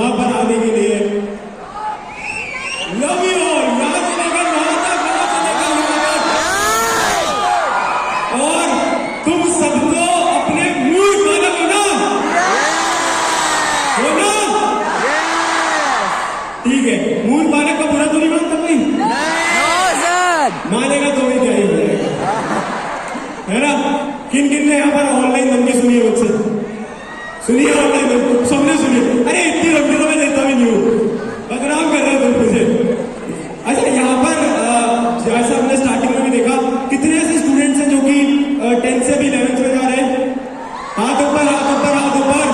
यहाँ पर आने के लिए। Love you all. यहाँ से लेकर वहां तक, वहां से लेकर यहाँ तक। और तुम सबको अपने मूड मालूम हो ना? ठीक है, मूल मालिक का बुरा तो नहीं मानता कोई? मानेगा तो भी क्या ही हो जाएगा, है ना? किन किन ने यहाँ पर ऑनलाइन धमकी सुनी है मुझसे? सुनिए ऑनलाइन धमकी, सबने सुनी। अरे इतनी धमकी तो मैं देता भी नहीं हूँ, बदनाम कर रहे हो तुम मुझे। अच्छा, यहाँ पर जैसा हमने स्टार्टिंग में भी देखा, कितने ऐसे स्टूडेंट्स हैं जो कि 10th से भी 11th में जा रहे हैं? हाथ ऊपर, हाथ ऊपर, हाथ ऊपर।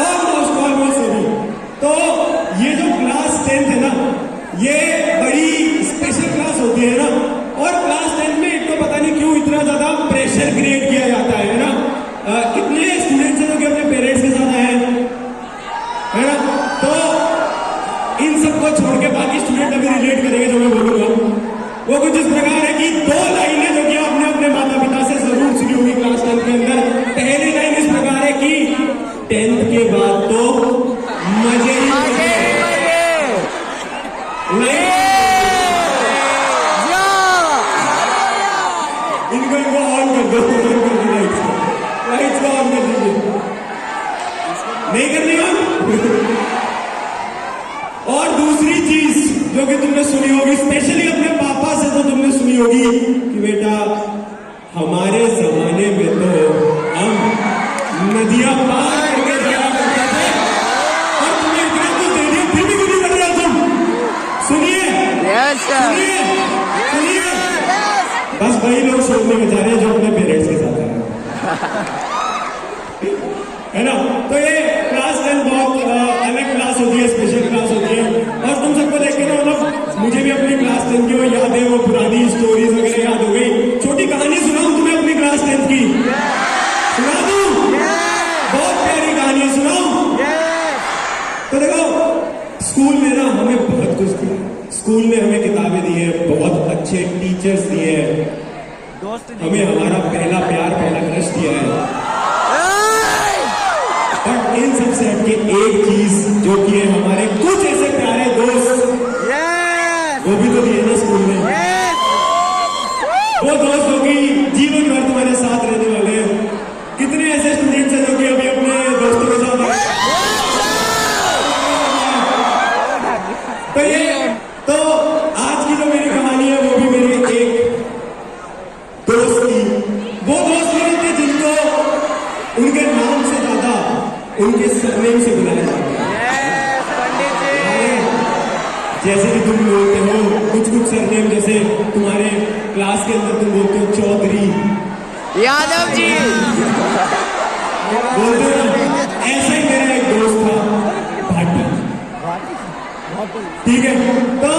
ऑलमोस्ट सभी। तो ये जो क्लास 10th है ना, ये बड़ी स्पेशल क्लास होती है ना। और क्लास 10th में एक तो पता नहीं क्यों इतना ज्यादा प्रेशर क्रिएट किया जाता है ना। कितने स्टूडेंट्स हैं जो कि अपने पेरेंट्स के साथ आए हैं, है ना? तो इन सबको छोड़ के बाकी स्टूडेंट अभी रिलेट करेंगे जो मैं बोलूंगा। वो कुछ इस प्रकार है कि 2 लाइनें जो कि आपने अपने माता पिता से जरूर सुनी होगी क्लास 10th के अंदर। पहली लाइन इस प्रकार है कि 10th के बाद तो मजे ही मजे। इनको ऑन कर दो, लाइट्स को ऑन कर दीजिए। नहीं करनी ऑन। और दूसरी चीज जो कि तुमने सुनी होगी, स्पेशली अपने पापा से तो तुमने सुनी होगी कि बेटा हमारे जमाने में तो हम नदियां पार करके जाया करते थे और तुम्हें इतना कुछ दे दिया फिर भी कुछ नहीं कर रहे हो तुम। सुनिए सुनिए सुनिए, बस वही लोग सोचने में जा रहे हैं जो अपने पेरेंट्स के साथ है ना। तो ये क्लास 10 बहुत अलग क्लास होती है, स्पेशल क्लास होती है। और तुम सबको देख के ना, मतलब मुझे भी अपनी क्लास 10 की वो यादें, वो पुरानी स्टोरीज वगैरह याद हो गई। छोटी कहानी सुनाऊं तुम्हें अपनी क्लास 10 की? सुना दूं? बहुत प्यारी कहानी है, सुनाऊं? तो देखो, स्कूल में ना हमें बहुत कुछ दिया। स्कूल ने हमें किताबें दी है, बहुत अच्छे टीचर्स दिए हैं, हमें हमारा पहला प्यार, पहला क्रश दिया है। बट इन सबसे हटके एक चीज जो कि है हमारे कुछ ऐसे प्यारे दोस्त, वो भी तो दिए ना स्कूल में। वो दोस्त जो कि जीवन भर तुम्हारे साथ रहने वाले हैं। कितने ऐसे स्टूडेंट्स हैं जो कि अभी अपने दोस्तों के साथ तो आज की जो मेरी कहानी है वो भी मेरे एक दोस्त की। वो दोस्त मेरे थे जिनको उनके नाम से ज्यादा उनके सरनेम से बुलाया जाता है। जैसे कि तुम बोलते हो कुछ कुछ सरनेम, जैसे तुम्हारे क्लास के अंदर तुम बोलते हो चौधरी, यादव जी बोलते हो ना। ऐसा ही मेरा एक दोस्त था भाटी, ठीक है? तो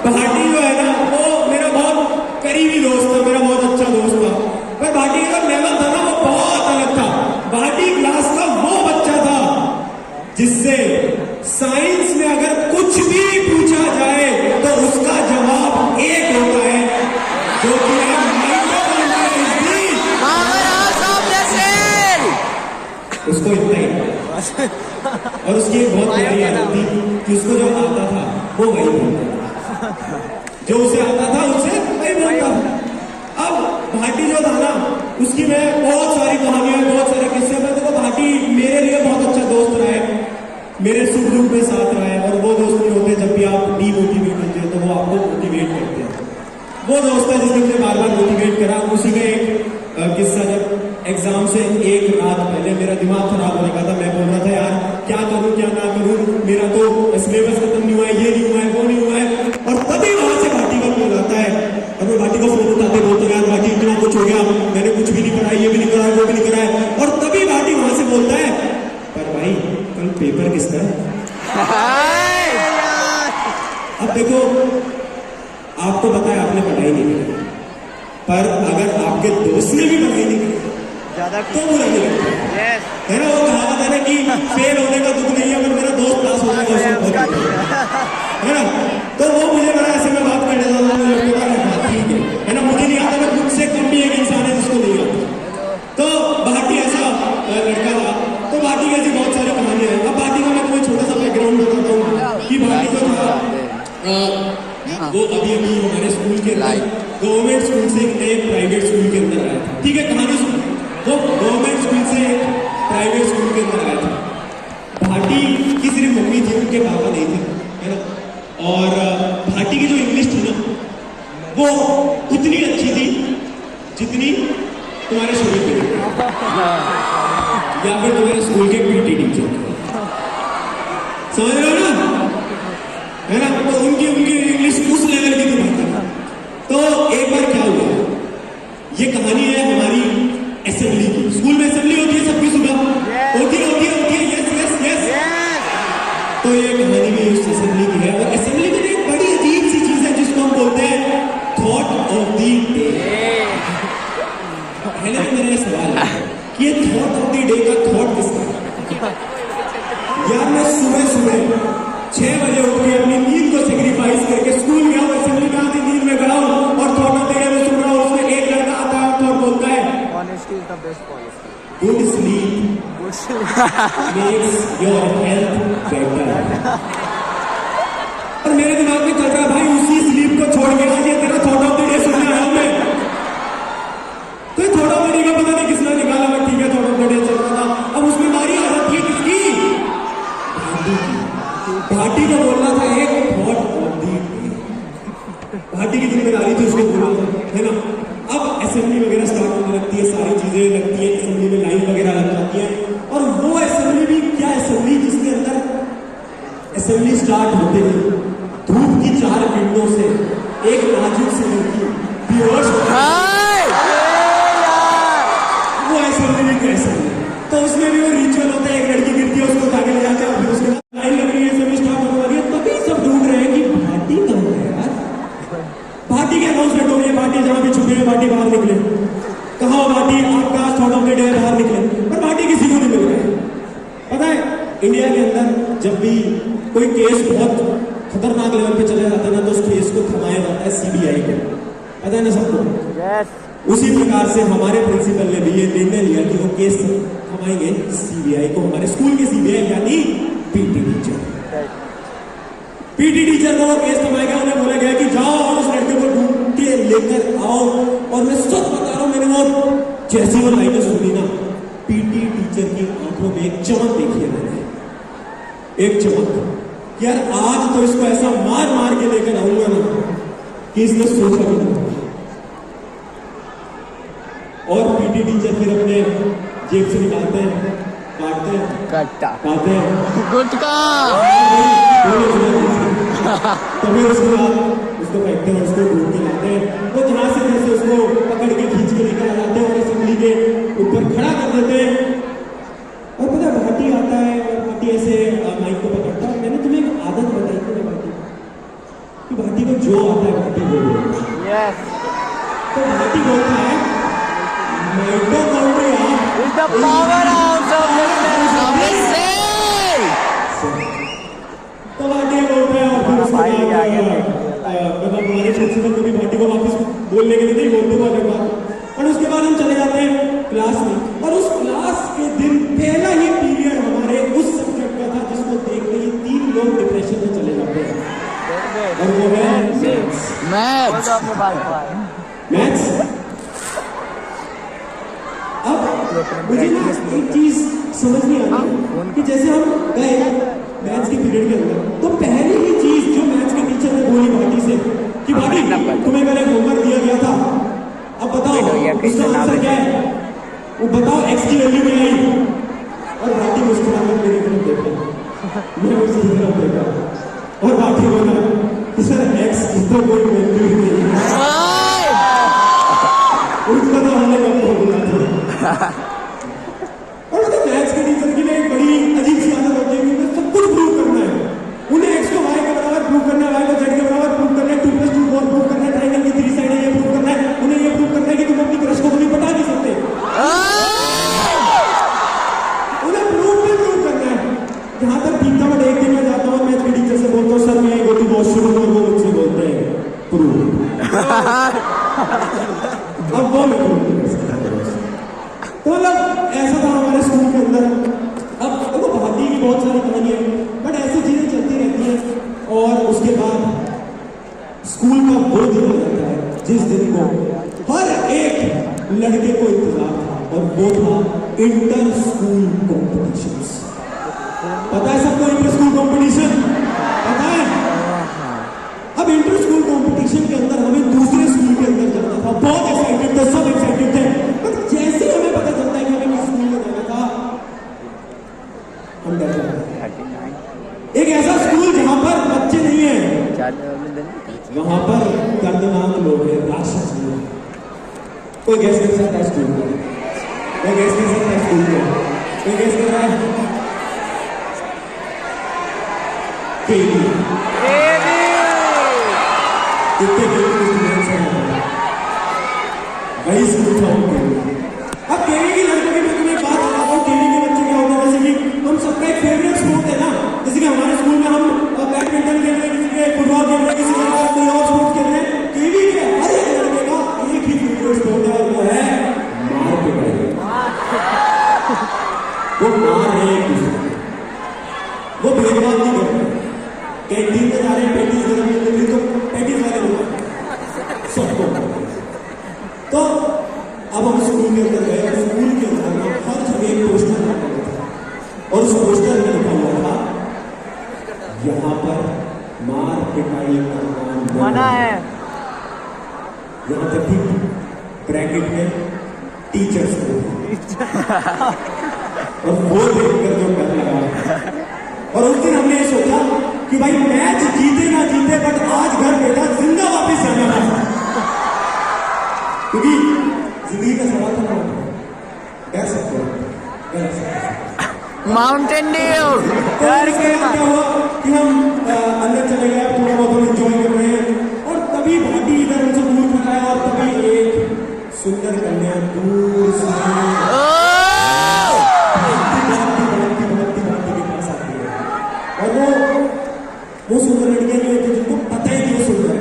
भाटी जो है ना, वो मेरा बहुत करीबी दोस्त था, मेरा बहुत अच्छा दोस्त था। पर भाटी का लेवल था ना, वो बहुत अलग था। भाटी क्लास का वो बच्चा था जिससे साइंस में अगर कुछ भी पूछा जाए तो उसका जवाब एक होता है, जो कि है उसको इतना ही। और उसकी एक बहुत प्यारी आदत थी कि उसको जो आता था वो वही बोलता था, जो उसे आता था उससे वही बोलता था। अब भाटी जो था ना, उसकी मैं बहुत सारी कहानियां, बहुत सारे किस्से में, तो भाटी मेरे लिए बहुत अच्छा दोस्त रहा है, मेरे सुख दुख में साथ रहा है। और वो दोस्त नहीं होते जब भी आप डीमोटिवेट होते हैं तो वो आपको मोटिवेट करते हैं। वो दोस्त है जिसने मुझे बार बार मोटिवेट करा। उसी का एक किस्सा, जब एग्जाम से एक रात पहले मेरा दिमाग खराब हो रखा था, मैं बोल रहा था यार क्या करूं क्या ना करूं, मेरा तो सिलेबस खत्म नहीं हुआ है, ये नहीं हुआ है, वो नहीं हुआ है। और तभी वहां से भाटी का फोन आता है और मैं भाटी को फोन उठाते बोलता यार भाटी इतना कुछ हो गया, मैंने कुछ भी नहीं पढ़ा, ये भी नहीं करा, वो भी नहीं करा है। और तभी भाटी वहां से बोलता है पर भाई कल पेपर किसका है? अब देखो, आपको पता है आपने पढ़ाई नहीं की, पर अगर आपके दोस्त ने भी पढ़ाई नहीं की तो बुरा नहीं लगता है ना। वो कहावत है ना कि फेल होने का दुख नहीं है, पर मेरा दोस्त पास होने का है ना। तो वो मुझे बड़ा ऐसे में बात करने था, मुझे पता ठीक है ना, मुझे नहीं आता, मैं मुझसे कम भी एक इंसान है जिसको नहीं आता। तो भाटी ऐसा लड़का था। तो भाटी की ऐसी बहुत सारी कहानियां हैं। अब भाटी का मैं तुम्हें छोटा सा भाटी जो था वो अभी अभी हमारे स्कूल के अंदर गवर्नमेंट स्कूल से एक नए प्राइवेट स्कूल के अंदर आया था। ठीक है, कहानी सुनो। वो गवर्नमेंट स्कूल से एक प्राइवेट स्कूल के अंदर आया था। भाटी की सिर्फ मम्मी थी, उनके पापा नहीं थे, है ना। और भाटी की जो इंग्लिश थी ना वो उतनी अच्छी थी जितनी तुम्हारे शरीर पे या फिर तुम्हारे स्कूल के पीटी टीचर। समझ रहे हो ना, है ना। तो उनकी उनकी इंग्लिश उस लेवल की थी भाटी। तो एक बार क्या हुआ, ये कहानी है हमारी असेंबली की। स्कूल में असेंबली होती है सबकी सुबह, होती है। Yes yes yes. तो ये कहानी भी उस असेंबली की है। और असेंबली में एक बड़ी अजीब सी चीज है जिसको हम बोलते हैं थॉट ऑफ द डे। पहले तो मेरा सवाल है कि ये थॉट ऑफ द डे का थॉट किसका? यार मैं सुबह 6 बजे उठ के अपनी नींद को सेक्रीफाइस करके स्कूल गया हूँ, असेंबली में आती नींद में गया हूँ और थॉट ऑफ द डे में सुन रहा हूँ। उसमें एक लड़का आता है और थॉट बोलता है Honesty is the best policy. Good sleep makes your health better. और मेरे दिमाग में चल रहा भाई उसी स्लीप को छोड़ के आज ये तेरा थॉट ऑफ द डे सुनने आया हूं मैं। तो थॉट ऑफ द डे का पता नहीं किसने निकाला, मैं ठीक है थॉट ऑफ द डे चल रहा था। अब उसमें हमारी आदत थी किसकी? भाटी को बोलना था एक thought of the day. Bhati की जिम्मेदारी थी उसको बोलना था, है ना। अब असेंबली वगैरह स्टार्ट होने लगती है, सारी चीजें लगती है, असेंबली में लाइन वगैरह लग जाती है। और वो असेंबली भी क्या असेंबली जिसके अंदर असेंबली स्टार्ट होते ही धूप की 4 किरणों से एक नाजुक सी लड़की बेहोश वो असेंबली कैसे। तो उसमें भी वो रिचुअल होता है, एक लड़की गिरती है उसको उठा के ले जाते हैं। फिर उसके बाद लाइन लग रही है, असेंबली स्टार्ट होने वाली है, तभी सब ढूंढ रहे हैं कि भाटी कहाँ है यार। भाटी के अनाउंसमेंट हो रही है, भाटी जहां भी छुपे हैं भाटी बाहर निकले। कहा भाटी आपका थॉट ऑफ द डे बाहर निकले, पर भाटी किसी को नहीं मिल रहा है। पता है इंडिया के अंदर जब भी कोई केस बहुत खतरनाक लेवल पे चला जाता है ना तो उस केस को थमाया जाता है सीबीआई को। पता है ना सबको? उसी प्रकार से हमारे प्रिंसिपल ने भी ये निर्णय लिया कि वो केस थमाएंगे सीबीआई को, हमारे स्कूल के सीबीआई यानी पीटी टीचर। पीटी टीचर को वो केस थमाएगा, उन्हें बोला गया कि जाओ और उस लड़के को ढूंढ के लेकर आओ। और मैं सच बता रहा हूं, मैंने वो जैसी वो लाइनें सुनी ना, पीटी टीचर की आंखों में एक चमक देखी है मैंने, एक चमक कि यार आज तो इसको ऐसा मार मार के लेकर आऊंगा ना कि इसने सोचा भी नहीं। और पीटी टीचर फिर अपने जेब से निकालते हैं, काटते हैं, खाते हैं गुटका। तो फिर उसके बाद उसको फेंकते हैं, उसको ढूंढ के लाते हैं। वो जहां से जैसे उसको पकड़ के खींच के लेकर आ जाते हैं और असेंबली के ऊपर खड़ा कर देते हैं। और पता है भाटी आता है और भाटी ऐसे माइक को पकड़ता है। मैंने तुम्हें एक आदत बताई थी ना भाटी कि भाटी को जो आता है भाटी बोलो। तो भाटी बोलता है mitochondria is the powerhouse of listening. तो भाटी बोलता है और फिर उसके बाद मतलब हमारे प्रिंसिपल को भी भाटी को वापस बोलने के लिए नहीं बोलते वो अलग बात। और उसके बाद हम चले जाते हैं क्लास में। और उस क्लास के दिन पहला ही पीरियड हमारे उस सब्जेक्ट का था जिसको देखते ही 3 लोग डिप्रेशन में चले जाते हैं, और वो है मैथ्स। अब मुझे ना एक चीज समझ नहीं आती कि जैसे हम गए मैथ्स के पीरियड के अंदर तो पहली ही चीज जो मैथ्स के टीचर ने बोली भाटी से कि भाटी तुम्हें कल एक होमवर्क दिया गया था, अब बताओ उसका आंसर क्या है, वो बताओ एक्स की वैल्यू क्या आई। और भाटी मुस्कुराकर मेरी तरफ देखा, मैं उसकी तरफ देखा और भाटी बोला कि सर एक्स की तो कोई वैल्यू ही नहीं है। उसको तो हमने कब बोला था। और मतलब मैथ्स के टीचर की एक बड़ी अजीब सी आदत होती है कि उन्हें सब कुछ प्रूव करना है। उन्हें एक्स को वाई के बराबर प्रूव करना है, वाई को जेड के बराबर प्रूव करना है, 2 + 2 4 प्रूव करना है, ट्रायंगल की 3 साइड है ये प्रूव करना है। उन्हें ये प्रूव करना है कि तुम अपनी क्रश को कभी पटा नहीं सकते। उन्हें प्रूव करना है। जहां तक ठीक था, मैं एक दिन में जाता हूँ मैथ्स के टीचर से बोलता हूँ सर मैं गो टू वॉशरूम, और वो मुझसे बोलते हैं प्रूव। Inter school competitions. पता है सबको इंटर स्कूल कंपटीशन? पता है? अब इंटर स्कूल कंपटीशन के अंदर हमें दूसरे स्कूल के अंदर जाना था, बहुत एक्साइटेड थे, सब एक्साइटेड थे, बट जैसे ही हमें पता चलता है कि हमें किस स्कूल में जाना था, हम डर जाते हैं। एक ऐसा स्कूल जहां पर बच्चे नहीं है, वहां पर दर्दनाक लोग हैं, राक्षस लोग। कोई गैस कर सकता है स्कूल में? कोई गैस कर सकता है स्कूल में? कोई गैस कर रहा है? केवी। कितने केवी स्टूडेंट्स हैं? वही स्कूल था वो केवी। अब केवी की लड़कों की मैं तुम्हें बात बताता हूँ। केवी के बच्चे क्या होता है, जैसे कि हम सबका एक फेवरेट स्पोर्ट है ना, जैसे कि हमारे स्कूल में हम बैडमिंटन खेल रहे हैं, किसी के फुटबॉल खेल रहे हैं, किसी के कोई और स्पोर्ट खेल रहे हैं। केवी के हर एक लड़के का एक ही फेवरेट स्पोर्ट है, वो है मार पिटाई। वो मार रहे हैं किसी को, वो भेदभाव नहीं करते। कैंटीन में जा रहे हैं, पैंतीस गरम मिल रही तो 35 वाले लोग सबको। तो अब हम स्कूल के अंदर गए, स्कूल के अंदर हर जगह एक पोस्टर लगा हुआ था, और उस पोस्टर में लिखा हुआ था, यहाँ पर मार पिटाई करना मना है। यहाँ तक कि ब्रैकेट में टीचर्स को। और वो देखकर जो डर लगा, और उस दिन हमने ये सोचा कि भाई मैच जीते ना जीते, बट आज घर बेटा जिंदा वापस जाना है, क्योंकि जिंदगी का सवाल था। डर सकते हो, माउंटेन ड्यू क्या हुआ कि हम अंदर चले गए, थोड़ा बहुत हम एंजॉय कर रहे हैं, और तभी भाटी इधर हमसे दूर खड़ा, और तभी एक सुंदर कन्या दूर से और वो सुंदर लड़कियां नहीं होती जिनको पता ही नहीं वो सुंदर है।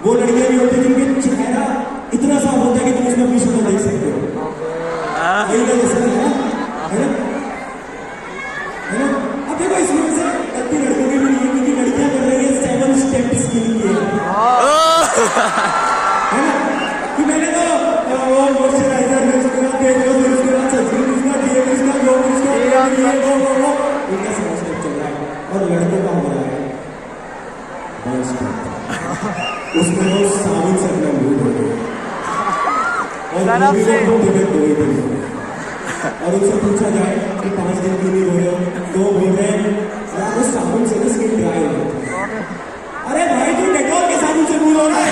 वो लड़कियां नहीं होती जिनके चेहरा इतना साफ होता है कि तुम उसमें अपनी शक्ल देख सकते हो। जैसा है ना? अब देखो इसमें से गलती लड़कों की भी नहीं है, क्योंकि लड़कियां कर रही है 7 स्टेप स्किल की है ना? कि मैंने तो वो मॉइस्चराइजर में उसके बाद फेस वॉश, उसके बाद सनस्क्रीन, उसके बाद ये, उसका वो, उसका वो इनका सब स्टेप चल रहा है। और लड़कों का हो रहा है उसमें वो साबुन से अपना मुंह धो रहे, और और उनसे पूछा जाए कि 5 दिन क्यों नहीं हो रहे हो, तो बोल रहे हैं यार वो साबुन से ना स्किन ड्राई हो जाती है। अरे भाई तू डेटॉल के साबुन से मुंह धो रहा है,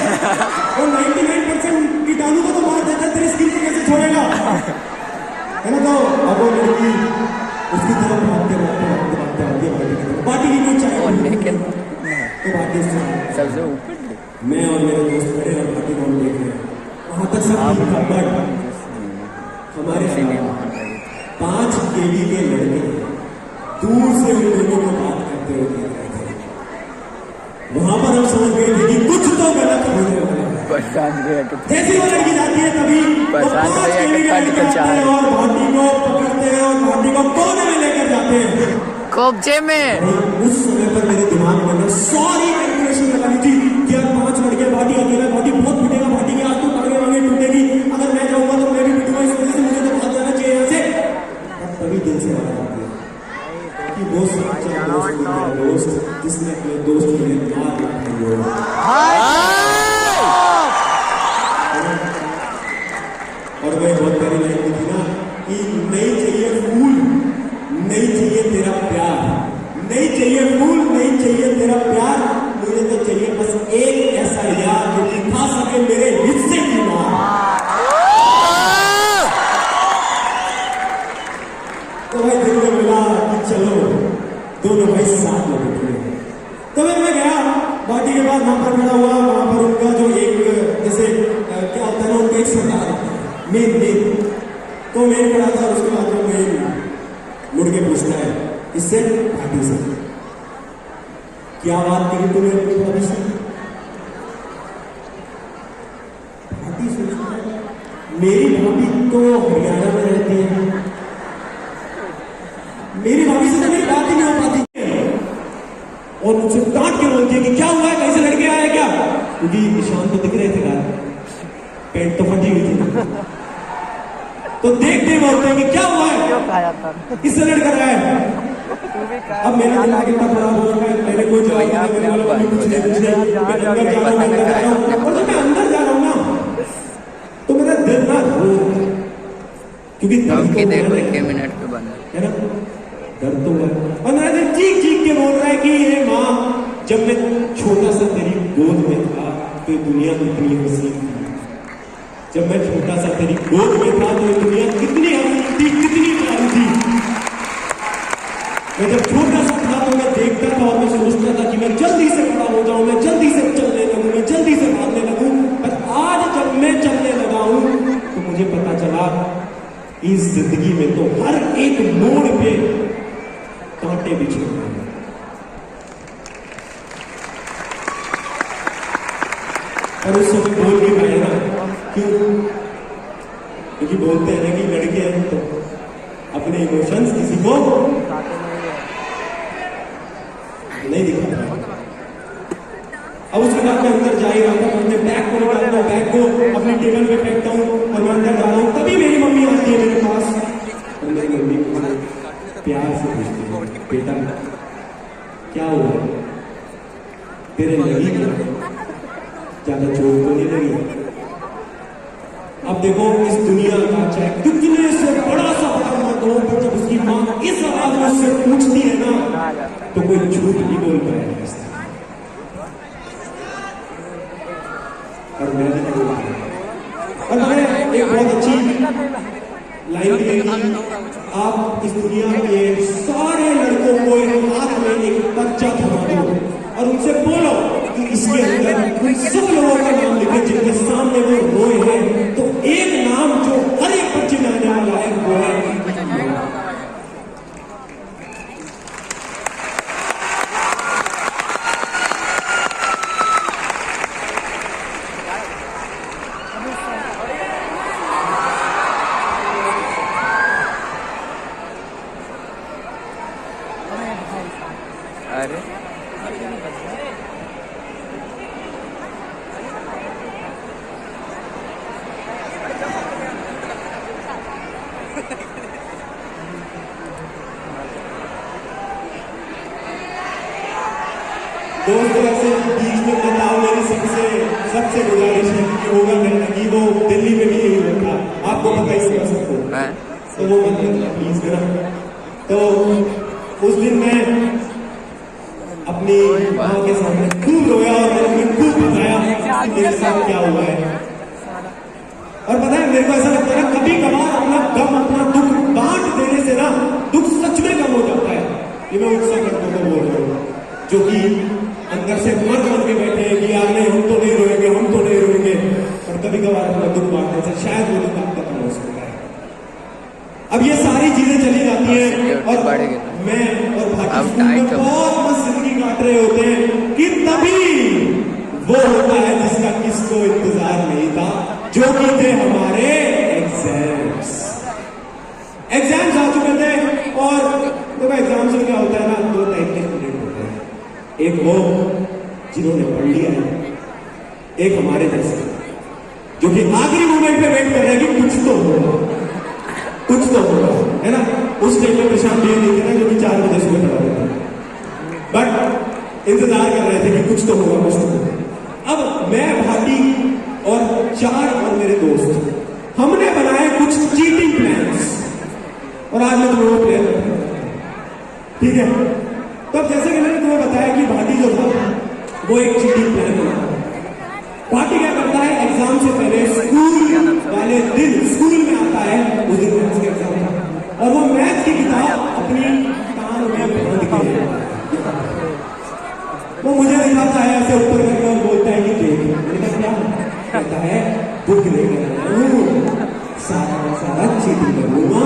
वो 99% कीटाणु को तो मार देता है, तेरी स्किन को कैसे छोड़ेगा, है ना? तो अब वो लड़की उसकी तरफ भागते भागते भागते भागते आती है बाटी की कोई चाय, तो बाटी सबसे ऊपर मैं और मेरे दोस्त खड़े और बाटी को हम देख रहे हैं। वहां तक सब ठीक था, बट हमारे 5 केवी के लड़के दूर से उन लोगों को बात करते हुए देख रहे थे। वहां पर हम समझ गए थे कि कुछ तो गलत होने वाला है। जैसे वो लड़की जाती है तभी वो 5 केवी के लड़के आते हैं और भाटी को पकड़ते हैं और भाटी को कोने में लेकर जाते हैं, कोपचे में। उस समय पर मेरे दिमाग में सारी कैलकुलेशन लगानी थी कि यार 5 लड़के, भाटी अकेला, भाटी बहुत पिटेगा, भाटी की आज तो टांगे वांगे टूटेगी, अगर मैं जाऊंगा तो मैं भी पिटूंगा, इस वजह से मुझे तो भाग जाना चाहिए यहाँ से। अब तभी दिल से आया कि वो सच्चा दोस्त जिसने अपने दोस्त के लिए प्यार रखा हो। और मैं बहुत प्यारी लाइन थी ना कि नहीं चाहिए फूल, नहीं चाहिए तेरा प्यार, नहीं चाहिए फूल, नहीं चाहिए तेरा प्यार, मुझे तो चाहिए बस एक ऐसा यार जो कि खा सके मेरे हिस्से की मार। तो भाई दिल में मिला कि चलो दोनों भाई साथ में बैठे। तो मैं गया बाटी के बाद वहां पर खड़ा हुआ, वहां पर उनका जो एक जैसे क्या होता है ना, उनका एक सरदार मेन तो मेन खड़ा था। उसके बाद जो मेन मुड़ के पूछता है इससे भाटी से, क्या बात करी तूने अपनी भाभी से? भाटी सोचता है मेरी भाभी तो हरियाणा में रहती है, मेरी भाभी से तो मेरी बात ही नहीं हो पाती है, और मुझसे डांट के बोलती है कि क्या हुआ है, कहीं से लड़के आए क्या? क्योंकि निशान तो दिख रहे थे यार, पेंट तो फटी हुई थी। तो देखते ही बोलते हैं कि क्या हुआ है, क्यों खाया था किससे लड़ कर रहा है। तू भी खा अब मेरा दिमाग इतना खराब हो रहा है, मैंने कोई जवाब नहीं दिया, मैंने बोला मम्मी कुछ नहीं कुछ नहीं, मैं अंदर जा रहा हूँ, मैं अंदर जा रहा हूँ। और जब मैं अंदर जा रहा हूँ ना तो मेरा दिल ना रो रहा है, क्योंकि दर्द तो देखो है 1 मिनट पे बंद है ना, दर्द तो है। और मेरा दिल चीख चीख के बोल रहा है कि ये माँ, जब मैं छोटा सा तेरी गोद में था तो ये दुनिया कितनी हसीन थी, जब मैं छोटा सा तेरी गोद में था तो ये दुनिया कितनी हसीन थी, कितनी प्यारी थी। मैं जब छोटा सा था तो मैं देखता था और मैं सोचता था कि मैं जल्दी से बड़ा हो जाऊं, मैं जल्दी से चलने लगूं, मैं जल्दी से भागने लगूं। पर आज जब मैं चलने लगा हूं तो मुझे पता चला इस जिंदगी में तो हर एक मोड़ पे कांटे बिछे हुए हैं। और उस समय बोल भी पाए ना, क्यों? क्योंकि बोलते हैं ना कि लड़के हैं तो अपने इमोशंस किसी को नहीं दिखाता। अब उसके बाद मैं अंदर जा ही रहा था, मैं बैग को निकालता हूँ, बैग को अपनी टेबल पे फेंकता हूँ और मैं अंदर जा रहा हूँ। तभी मेरी मम्मी आती है मेरे पास और मेरी मम्मी मुझे प्यार से पूछती है, बेटा क्या हुआ, तेरे लगी क्या, ज्यादा चोट तो नहीं लगी? अब देखो इस दुनिया का चाहे कितने से बड़ा सा मर्द हो, पर जब उसकी माँ इस आवाज में उससे पूछती है ना तो कोई झूठ नहीं बोल पाएगा। और मैं भी बोल पाया। और मैंने एक बहुत अच्छी लाइन भी देखी, आप इस दुनिया के सारे लड़कों को एक हाथ में एक बच्चा थमा दो और उनसे बोलो कि इसके अंदर उन सब लोगों का नाम लिखे जिनके सामने वो रोए हैं, तो एक नाम जो हर एक बच्चे में आने वाला है वो है अरे दोस्तों ऐसे बीच में बताओ, मेरी सबसे गुजारिश है कि होगा गंदगी वो दिल्ली में भी यही होता, आपको पता ही होगा सबको, तो वो मत करना प्लीज मेरा। तो उस दिन मैं अपनी माँ के सामने खूब रोया और मैंने उन्हें खूब बताया मेरे साथ क्या हुआ है। और पता है मेरे को ऐसा लगता है कभी कभार अपना गम अपना दुख बांट देने से ना दुख सच में कम हो जाता है। ये मैं उन सब लड़कों को बोल रहा हूँ जो कि अंदर से मर बन के बैठे हैं कि यार नहीं हम तो नहीं रोएंगे, हम तो नहीं रोएंगे, और कभी कभार अपना दुख बांटने से शायद वो दुख खत्म हो सकता है। अब ये सारी चीजें चली जाती हैं और मैं और भाटी स्कूल में बहुत मस्त जिंदगी काट रहे होते हैं कि तभी वो होता है जिसका किसको इंतजार नहीं था, जो कि थे हमारे एग्जाम्स। एग्जाम्स आ चुके थे और देखो एग्जाम्स में क्या होता है ना, दो टाइप के स्टूडेंट होते हैं, एक वो जिन्होंने पढ़ लिया है, एक हमारे जैसे जो कि आखिरी मोमेंट पे वेट कर रहे हैं कि कुछ तो होगा, कुछ तो होगा, है ना। उस टाइम में प्रशांत ये नहीं थे ना जो कि 4 बजे सुबह पढ़ा रहे थे, बट इंतजार कर रहे थे कि कुछ तो होगा, कुछ तो होगा। अब मैं भाटी और 4 और मेरे दोस्त हमने बनाए कुछ चीटिंग प्लान्स और आज मैं तुम्हें वो प्लान बताऊंगा, ठीक है। तो अब जैसे कि मैंने तुम्हें बताया कि भाटी जो था वो एक चीटिंग प्लान बनाता है। भाटी क्या करता है, एग्जाम से पहले स्कूल वाले दिन स्कूल में आता है, उस दिन मैथ्स का एग्जाम था और वो मैथ्स की किताब अपनी कान में बांध के वो मुझे दिखाता है ऐसे ऊपर करके और बोलता है कि देख, मैंने कहा क्या, कहता है बुक लेकर सारा चीटिंग करूंगा।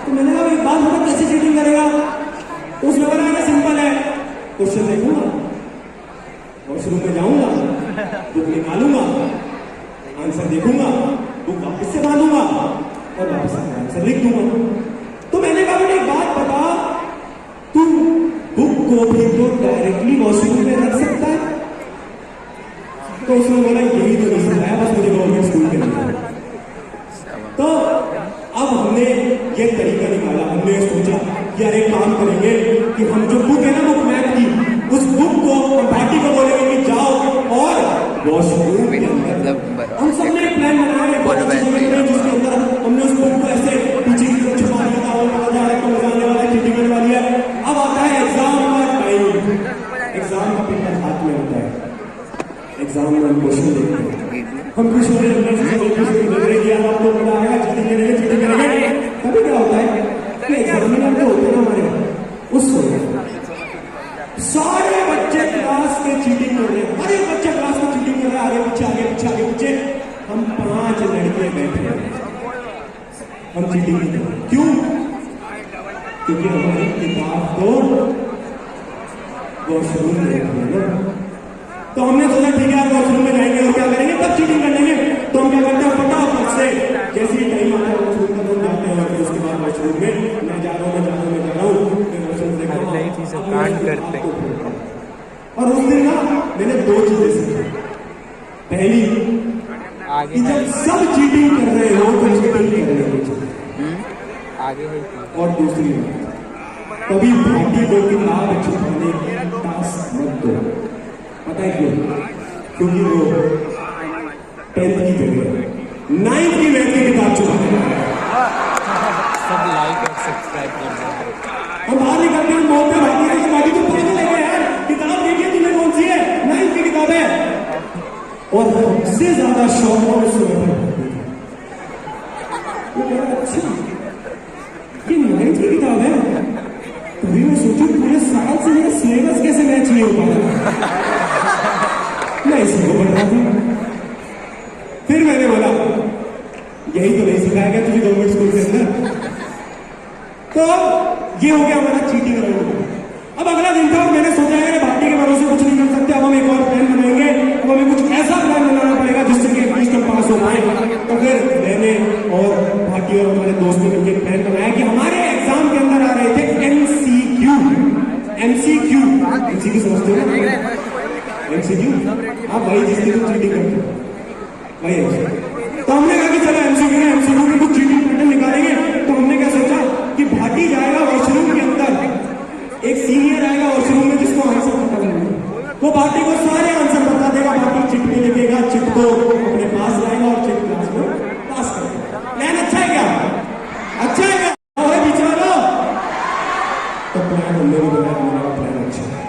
तो मैंने कहा एक बात होगा कैसे चीटिंग करेगा, उसने बोला सिंपल है, क्वेश्चन देखूंगा, वॉशरूम में जाऊंगा, बुक निकालूंगा, आंसर देखूंगा, बुक वापस से बांधूंगा और वापस आंसर लिख दूंगा। तो मैंने कहा बेटा एक बात बता, तू बुक को भी तो डायरेक्टली वॉशरूम में रख सकता है? तो उसने बोला यही तो नहीं सिखाया बस मुझे गवर्नमेंट स्कूल के लिए। तो ये तरीका निकाला। हमने सोचा कि यार एक काम करेंगे कि हम जो बुक है ना बुक मैथ की, उस बुक को हम भाटी को बोलेंगे कि जाओ और वॉशरूम के अंदर। हम सबने एक प्लान बनाया है बहुत अच्छी जगह में, जिसके अंदर हमने उस बुक को ऐसे पीछे की तरफ छुपा दिया था और कहा जा रहा है तो मजा आने वाला है, चीटिंग करने वाली है। अब आता है एग्जाम का टाइम। एग्जाम का पेपर हाथ में होता है, एग्जाम में हम क्वेश्चन देखते हैं, हम खुश हो रहे हैं, आपको पता है चीटिंग करेंगे चीटिंग करेंगे। कभी क्या होता है कि एग्जामिनर जो होते हैं ना हमारे, उस सारे बच्चे क्लास के चीटिंग कर रहे हैं, हर एक बच्चा क्लास में चीटिंग कर रहा है, आगे पीछे आगे पीछे आगे पीछे। हम 5 लड़के बैठे हैं, हम चीटिंग नहीं कर रहे। क्यों? क्योंकि हमारी किताब को वॉशरूम में रखी है ना। तो हमने सोचा ठीक है यार वॉशरूम में जाएंगे और क्या करेंगे, तब चीटिंग कर लेंगे। तो हम क्या करते हैं, फटाफट से जैसे ही टाइम आता है वॉशरूम का, हम जाते हैं और उसके बाद वॉशरूम में मैं जा रहा हूँ, मैं जा रहा हूँ, मैं जा रहा हूँ, फिर वॉशरूम देखा कांड करते हैं। और उस दिन ना मैंने 2 चीजें सीखी। पहली आगे कि जब सब चीटिंग कर रहे हो तो चीटिंग कर रहे हो, आगे है और दूसरी बात, कभी भाटी को किताब छुपाने की टास्क मत दो। पता है क्यों? क्योंकि वो 10th की जगह 9th की मैथ की किताब छुपाने वाला है। सब लाइक और सब्सक्राइब कर दें। हम बाहर निकलते हैं मौत पे भाटी है, तो भाटी तो पागल है यार, किताब देखिए तुम्हें कौन सी है, 9th की किताब है। और हमसे ज्यादा शौक है उस समय अच्छा ये 9th की किताब है। तभी मैं सोचूं पूरे साल से मेरा सिलेबस कैसे मैच नहीं हो पाया। मैं इसी को पढ़ रहा था। फिर मैंने बोला यही तो नहीं सिखाया गया तुझे गवर्नमेंट स्कूल के अंदर। तो ये हो गया हमारा चीटिंग राउंड। अब अगला दिन था और मैंने सोचा है भाटी के भरोसे कुछ नहीं कर सकते, अब हम एक और प्लान बनाएंगे, अब हमें कुछ ऐसा प्लान बनाना पड़ेगा जिससे कि एटलीस्ट हम पास हो पाए। तो फिर मैंने और भाटी और हमारे दोस्तों ने मिलकर प्लान बनाया कि हमारे एग्जाम के अंदर आ रहे थे MCQ। MCQ समझते हो ना? MCQ आप भाई जिसकी तुम चीटिंग करते हो वही है। तो हमने कहा कि चलो MCQ में कुछ चीटिंग पैटर्न निकालेंगे। तो हमने क्या सोचा कि भाटी जाएगा वॉशरूम के अंदर, एक सीनियर आएगा वॉशरूम में जिसको आंसर पता लगेगा, वो भाटी को सारे आंसर बता देगा। भाटी चिट में लिखेगा, चिट को अपने पास लाएगा और चिट क्लास में पास करेगा। प्लान अच्छा है क्या? अच्छा है क्या? बिचारो तो प्लान हमने भी बनाया, हमारा प्लान अच्छा है।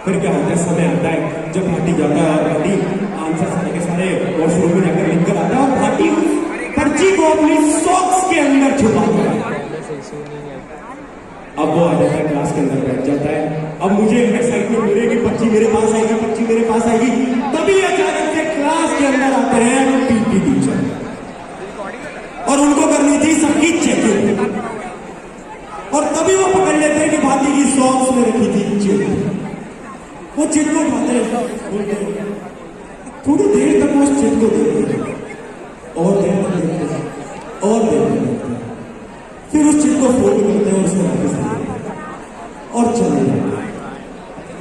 फिर क्या होता है, समय आता है जब भाटी जाता है और भाटी आंसर सारे के सारे वॉशरूम में जाकर लिख कर आता है और भाटी पर्ची को अपनी सॉक्स के अंदर छुपाता है। अब वो आ जाता है क्लास के अंदर बैठ जाता है। अब मुझे एक्साइटमेंट मिल रही है कि पर्ची मेरे पास आएगी, पर्ची मेरे पास आएगी। तभी अचानक से क्लास के अंदर आते हैं पीटी टीचर और उनको करनी थी सबकी चेकिंग। और तभी वो पकड़ लेते हैं कि भाटी की सॉक्स में रखी थी चिट। वो चिट को उठाते हैं, थोड़ी देर तक वो चिट को देखते हैं और देखते हैं और देखते हैं, फिर उस चिट को फोल्ड करते हैं और उसको वापस और चले जाते हैं।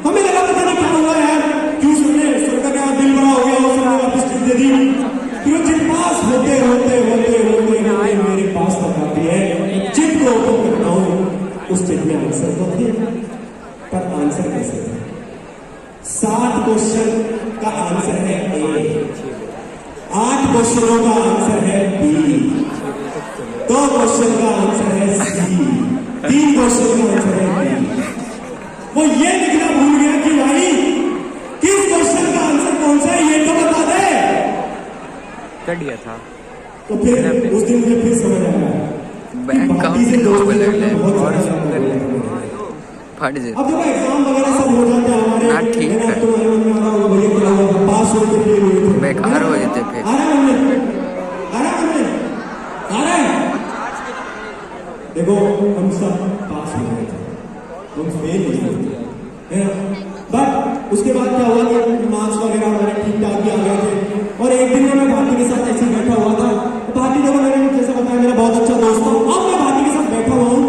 हमें लगा पता नहीं क्या हुआ यार, क्यों सबका क्या दिल बड़ा हो गया और सबने वापस चिट दे दी। फिर वो चिट पास होते होते होते होते मेरे पास तक आती है। चिट को ओपन करता हूँ, उस चिट में आंसर तो थे, पर आंसर कैसे थे? 7 क्वेश्चन का आंसर है A, 8 क्वेश्चनों का आंसर है B, 2 क्वेश्चन का आंसर है C, 3 क्वेश्चन का आंसर है D। वो ये लिखना भूल गया कि भाई किस क्वेश्चन का आंसर कौन सा है ये तो बता दे। कर दिया था। तो फिर उस दिन मुझे फिर समझ आया बैंक अकाउंट से लोग लग और फट जाए। अब जब एग्जाम वगैरह सब हो जाते हैं हमारे, हाँ ठीक है, पास होते बेकार हो जाते फिर। देखो हम सब पास हो गए थे, हम फेल नहीं हुए, बट उसके बाद क्या हुआ कि मार्क्स वगैरह हमारे ठीक ठाक ही आ गए थे। और एक दिन मैं भाटी के साथ ऐसे ही बैठा हुआ था। भाटी देखो मैंने जैसे बताया मेरा बहुत अच्छा दोस्त था। अब मैं भाटी के साथ बैठा हुआ हूँ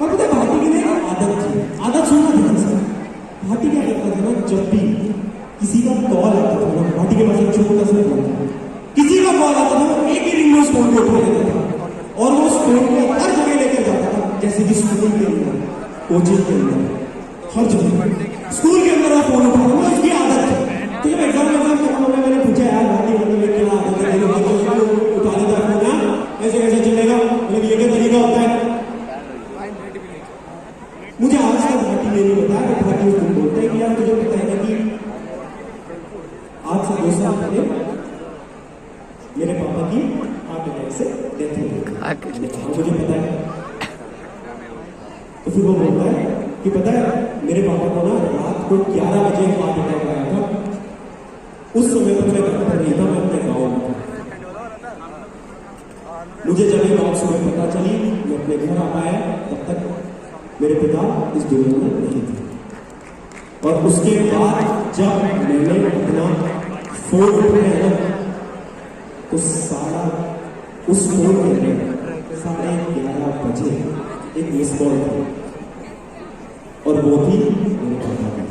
और पता है भाटी की ना आदत थी, आदत सुनना ध्यान से। भाटी क्या करता था ना, जब भी किसी का कॉल आता था भाटी के पास एक छोटा सा फोन था, किसी का कॉल आता था एक ही रिंग में उस फोन को उठा लेता था और वो स्कूल को हर जगह लेकर जाता था, जैसे कि स्कूल के अंदर, कोचिंग के अंदर, हर जगह स्कूल के अंदर वो फोन उठाता था, उसकी आदत थी। तो जब एग्जाम खत्म हो गया, मैंने पूछा यार भाई मतलब क्या आदत है, उठा देता है फोन, ऐसे कैसे चलेगा, मतलब ये क्या तरीका होता है। मुझे आज तक भाटी ने नहीं बताया, बट भाटी उस दिन बोलते हैं कि यार तुझे पता है ना कि आज से 2 साल पहले मेरे पापा की हार्ट अटैक से डेथ हो गई, मुझे पता है। तो फिर वो बोलता है कि पता है मेरे पापा को ना रात को 11 बजे हार्ट अटैक आया था, उस समय पर मैं घर पर नहीं था, मैं अपने गाँव में था। मुझे जब ये बात सुबह पता चली, मैं अपने घर आ पाया, तब तक मेरे पिता इस दुनिया में नहीं थे। और उसके बाद जब मैंने अपना फोन उठाया तो उस फोन के अंदर 11:30 बजे एक मिस कॉल था, और वो थी मेरे पापा का।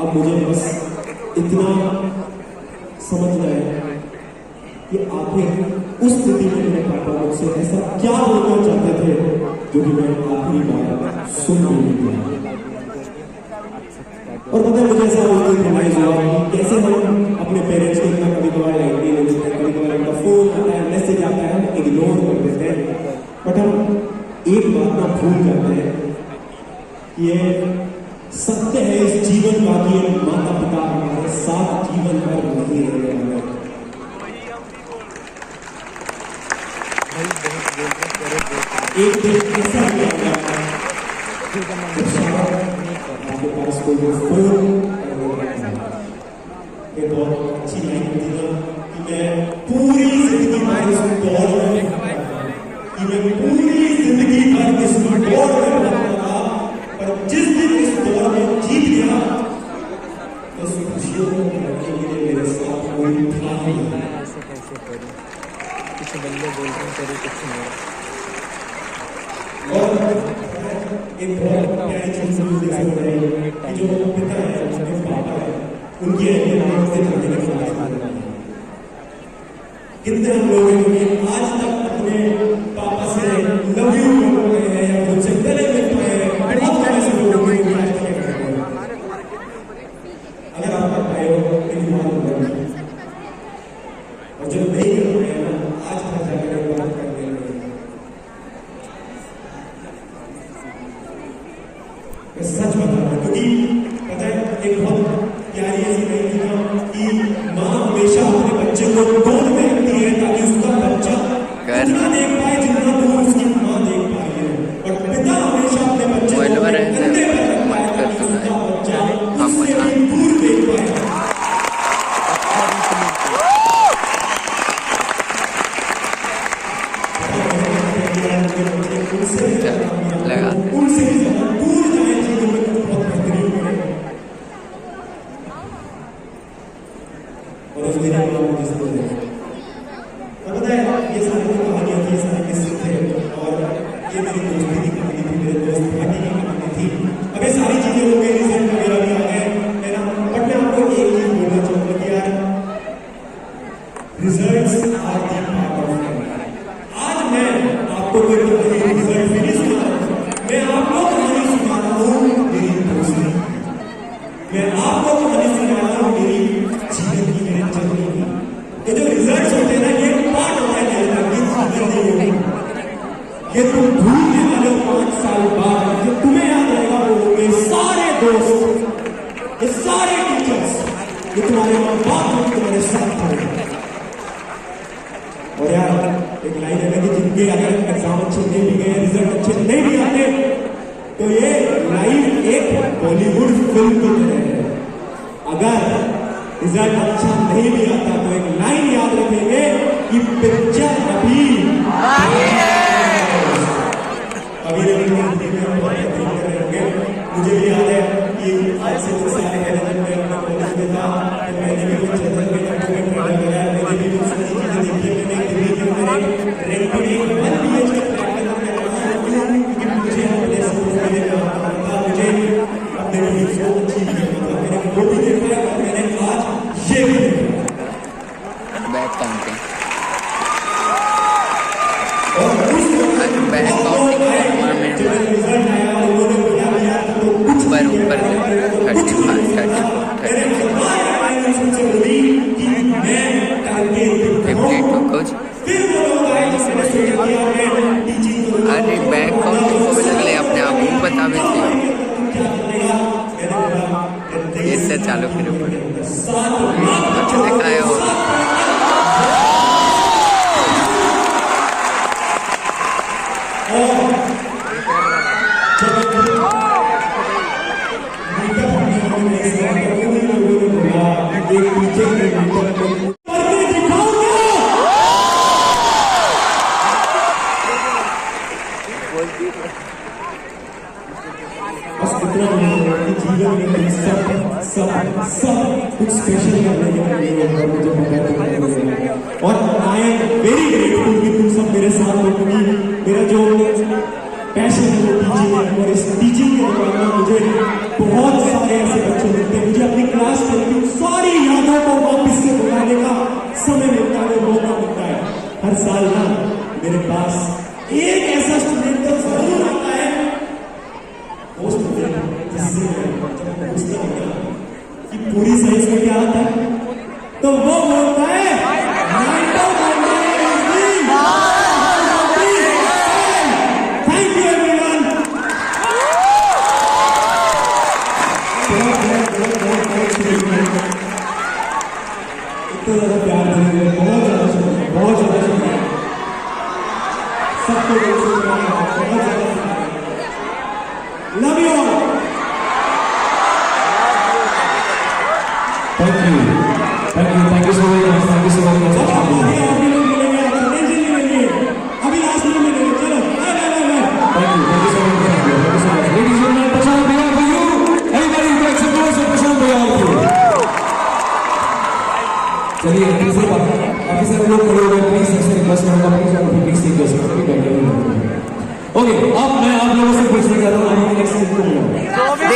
अब मुझे बस इतना समझना है कि आखिर उस स्थिति में मेरे पापा मुझसे ऐसा क्या बोलना चाहते थे जो कि मैं आखिरी बार सुन नहीं पाया। और पता है मुझे ऐसा रियलाइज हुआ कि कैसे हम अपने पेरेंट्स को इतना कभी कभार नहीं लेते हैं, कभी कभार उनका फोन आता है, मैसेज आता है, हम इग्नोर कर देते हैं। बट हम एक बात ना भूल जाते हैं कि ये सत्य है इस जीवन का कि माता पिता हमारे साथ जीवन भर नहीं रहेंगे। एक दिन ऐसा ही आता है आपके पास कोई फोन, ये बहुत अच्छी लाइन थी ना कि मैं पूरी जिंदगी भर इस दौर में रहता, पर जिस दिन इस दौर में जीत गया तो उस खुशियों को करने के लिए मेरे साथ कोई था ही नहीं। कुछ बंदे बोल रहे हैं तेरे कुछ नहीं। और एक बहुत प्यारी चीज मुझे हो रही है कि जो पिता है, जो पापा है, उनकी अहमियत से जानने का प्रयास कर रहे हैं। कितने हम लोग हैं जो आज तक अपने पापा से लव यू बोल रहे हैं या उनसे गले मिल पाए हैं, बहुत सारे ऐसे लोग हैं जो आज तक कर रहे हैं। अगर आप कर पाए हो मेरी मां होगी, और जो नहीं कर पाए ना आज घर जाकर बात करने लगे। मैं सच बता रहा हूँ क्योंकि पता है एक बहुत प्यारी ऐसी नहीं थी ना कि माँ हमेशा अपने बच्चे को गोद में रखती है ताकि उसका बच्चा उतना देख पाए जितना दूर उसकी माँ देख पाई है, और पिता हमेशा अपने बच्चे को कंधे पर रख पाए ताकि उसका बच्चा उससे भी दूर देख पाए। उनसे भी ज्यादा दूर जाए जीवन में कुछ बहुत बेहतरीन करें। और उस मेरी माँ मुझे समझ गई। और पता है ये सारी जो कहानियां थी, ये सारे किस्से थे, और ये मेरी दोस्ती की कहानी थी, मेरे दोस्त भाटी की कहानी थी। अब ये सारी चीजें हो गई, रिजल्ट वगैरह भी आ गए, है ना। बट मैं आपको एक चीज बोलना चाहूंगा कि यार results are the part of life. आज मैं आपको कोई रिजल्ट नहीं सुना, मैं आपको कहानी सुना रहा हूँ मेरी दोस्ती, मैं आपको कहानी सुना रहा हूँ मेरी जीवन की, मेरे जर्नी की। ये जो रिजल्ट्स होते हैं ना, ये पार्ट होता है मेरे जीवन का। ये तुम भूलने वाले हो 5 साल बाद, जो तुम्हें याद रहेगा वो होंगे सारे दोस्त, ये सारे टीचर्स, ये तुम्हारे माँ बाप जो तुम्हारे साथ थे। और यार एक लाइन है ना कि जिनके अगर एग्जाम अच्छे नहीं भी गए, रिजल्ट अच्छे नहीं भी आते, तो ये लाइफ एक बॉलीवुड फिल्म की तरह है। अगर रिजल्ट अच्छा नहीं भी आता तो एक लाइन याद रखेंगे कि पिक्चर अभी मुझे भी याद है कि आज से 2 साल पहले जब मैं अपना कॉलेज में था तो मैंने भी कुछ चंदन में डॉक्यूमेंट पढ़ा गया, मैंने भी कुछ सारी चीजें देखी। मैंने दिल्ली के अंदर रेंट में 1 BHK फ्लैट में रहा, क्योंकि मुझे अपने स्कूल में जाना था, मुझे अपने को अचीव करना था। मैंने वो भी देखा और मैंने आज ये अच्छा दिखाए और बस इतना जीवन में सब कुछ स्पेशल करने के लिए मुझे पता और आई एम वेरी ग्रेटफुल कि तुम सब मेरे साथ हो क्योंकि मेरा जो पैशन है वो टीचिंग है और इस टीचिंग के दौरान मुझे बहुत सारे ऐसे बच्चे मिलते हैं मुझे अपनी क्लास की सारी यादों को वापस से बुलाने का समय मिलता है मौका मिलता है हर साल ना मेरे पास एक ऐसा स्टूडेंट तो जरूर आता है वो स्टूडेंट जिससे मैं पूछता हूँ कि पूरी साइंस में क्या आता है तो वो बोलता है थैंक यू एवरीवन इतना ज्यादा प्यार देने बहुत ज्यादा शुक्रिया सबको बहुत ज्यादा love you all Thank you so very much. Thank you so very much. अभी लोग मिलेंगे आपसे नहीं मिलेंगे अभी लास्ट में मिलेंगे चलो bye Thank you so much. Thank you so much. Ladies and gentlemen, Prashant Bhaiya for you. Everybody make some noise for Prashant Bhaiya for you. चलिए तीसरे बात काफी सारे लोग खड़े हो गए प्लीज सबसे रिक्वेस्ट करूंगा प्लीज आप please take your seat okay अब मैं आप लोगों से पूछने जा रहा हूँ आगे नेक्स्ट को